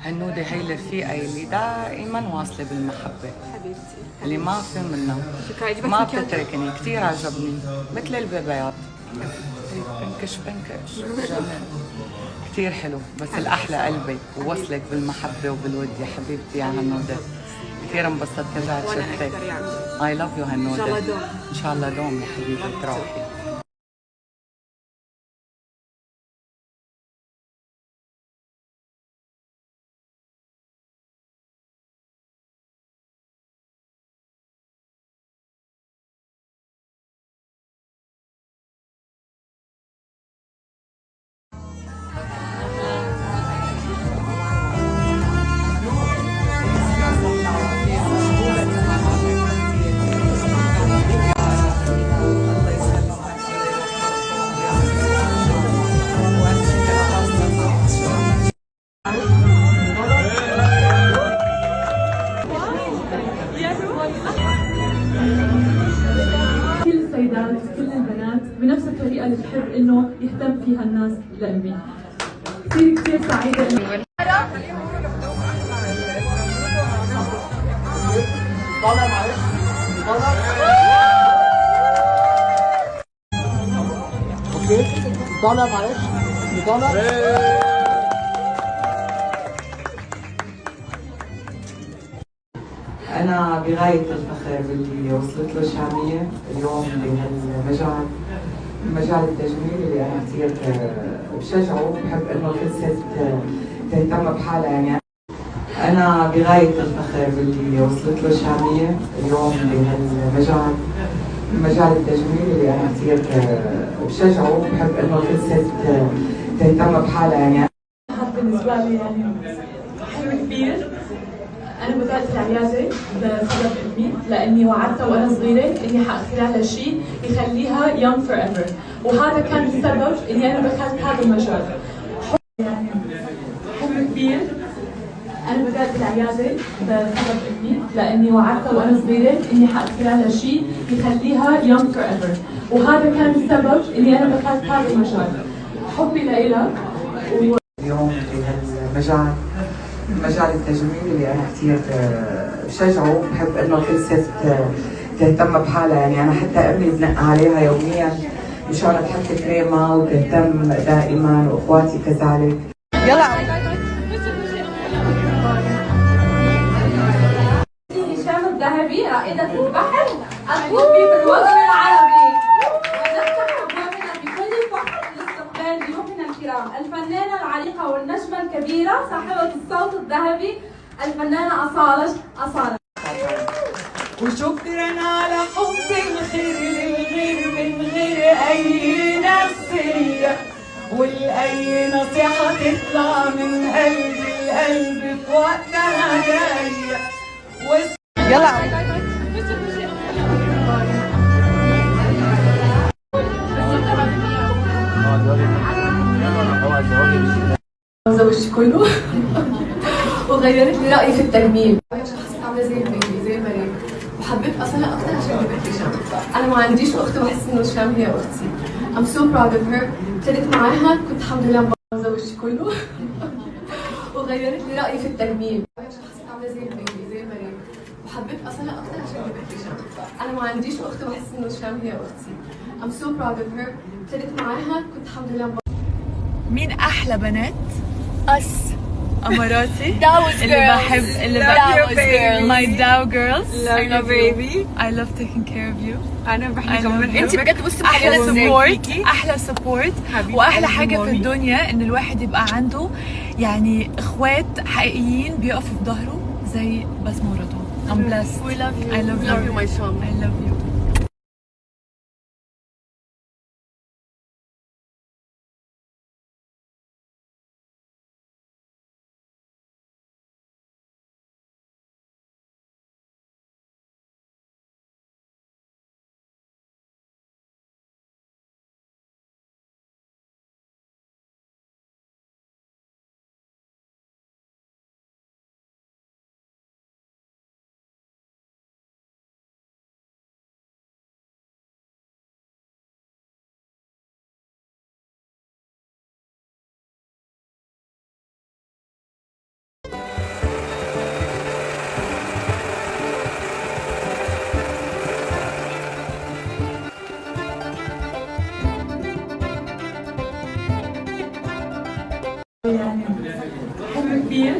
هنودة هي الرفيقة اللي دائما واصلة بالمحبة، حبيبتي اللي ما في منها، شكرا. عجبك ما المكياج؟ بتتركني، كثير عجبني مثل البيبيات. بنكش بنكش جميل، كثير حلو. بس الأحلى قلبك ووصلك بالمحبة وبالود يا حبيبتي يا هنودة. كثير انبسطت رجعت وانا شفتك. اكثر يا عمي. I love you ان شاء هنودة. الله دوم. إن شاء الله دوم يا حبيبتي تروحي. كل السيدات كل البنات بنفس الطريقة اللي بحب إنه يهتم فيها الناس لأمي. كثير كثير سعيدة إنه اوكي طالع معلش طالع. أنا بغاية الفخر باللي وصلت له شامية اليوم بهالمجال، مجال التجميل اللي أنا كثير بشجعه وبحب إنه كل ست تهتم بحالها. يعني أنا بغاية الفخر باللي وصلت له شامية اليوم بهالمجال، مجال التجميل اللي أنا كثير بشجعه وبحب إنه كل ست تهتم بحالها. يعني بالنسبة لي يعني حلم كبير. أنا بدأت العيادة بسبب أمي لأني وعدتها وأنا صغيرة إني حأخترع لها شيء يخليها young forever، وهذا كان السبب إني أنا دخلت هذا المجال. يعني حلم كبير. أنا بدأت العيادة بسبب أمي لأني وعدتها وأنا صغيرة إني حأخترع لها شيء يخليها young forever، وهذا كان السبب إني أنا دخلت هذا المجال. حبي لإلها اليوم بهالمجال، مجال التجميل اللي انا كثير بشجعه وبحب انه كل ست تهتم بحالها. يعني انا حتى امي بنق عليها يوميا مشان تحط كريمه وتهتم دائما، واخواتي كذلك. يلا هشام الذهبي رائدة البحر الطبي في الوطن العربي، ونفتح أبوابنا بكل فخر لاستقبال ضيوفنا الكرام الفنانة العريقة والنجمة الكبيرة صاحبة الصوت الذهبي الفنانة أصالة. وشكرا على حب الخير للغير من غير اي نفسيه، والاي نصيحه تطلع من قلب القلب في وقتها جايه. يلا زوجتي كله وغيرت لي رأيي في التجميل. شخصية عاملة زي البيبي زي الملاك، وحبيت أصلها أكتر عشان جابت لي شام. أنا ما عنديش أخت وبحس إنه شام هي أختي. I'm so proud of her. ابتديت معاها كنت الحمد لله زوجتي كله وغيرت لي رأيي في التجميل. شخصية عاملة زي البيبي زي الملاك، وحبيت أصلها أكتر عشان جابت لي شام. أنا ما عنديش أخت وبحس إنه شام هي أختي. I'm so proud of her. ابتديت معاها كنت الحمد لله. مين احلى بنات؟ اس اماراتي That اللي بحب اللي That was girls. my Dow girls. Love I you, love baby. I love taking care of you. انا بحكي I كمان love انت you. بجد بصي احلى بحكي سبورت، احلى سبورت. حبيبة واحلى قلبي حاجه في مامي. الدنيا ان الواحد يبقى عنده يعني اخوات حقيقيين بيقفوا في ظهره زي بسمة ورضوى. I'm blessed. We love you. I love Love you. you, my son. I love you. كبير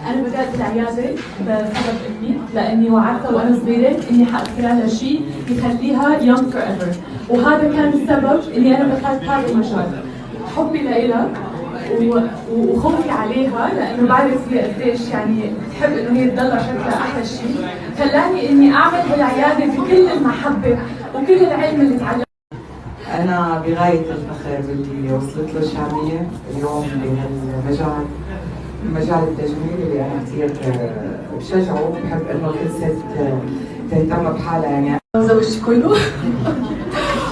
أنا بدأت العيادة بسبب أمي، لأني وعدتها وأنا صغيرة إني حأخترع لها شيء يخليها young forever، وهذا كان السبب إني أنا دخلت هذا المجال. حبي لإلها وخوفي عليها لأنه بعرف هي قديش يعني بتحب إنه هي تضلها شكلها أحلى شيء، خلاني إني أعمل هالعيادة بكل المحبة وكل العلم اللي تعلمته. أنا بغاية الفخر باللي وصلت له شامية اليوم بهالمجال، مجال التجميل اللي أنا كثير بشجعه وبحب إنه كل ست تهتم بحالها. يعني زوجتي كله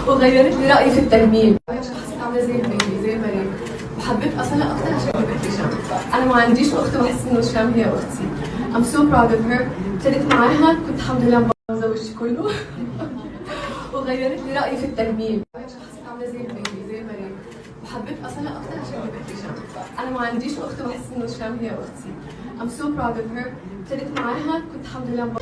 وغيرت لي رأيي في التجميل. شخصية عاملة زي البيبي زي المريم، وحبيت أصلها أختها عشان جبت لي شام. أنا ما عنديش أخت وأحس إنه شام هي أختي. I'm so proud of her. ابتديت معاها كنت الحمد لله زوجتي كله وغيرت لي رأيي في التجميل. شخصية عاملة زي البيبي زي مريم، وحبيت أصلها أختها عشان جبت لي شام. أنا ما عنديش أخت وأحس إنه شام هي أختي. I'm so proud of her. ابتديت معاها كنت الحمد لله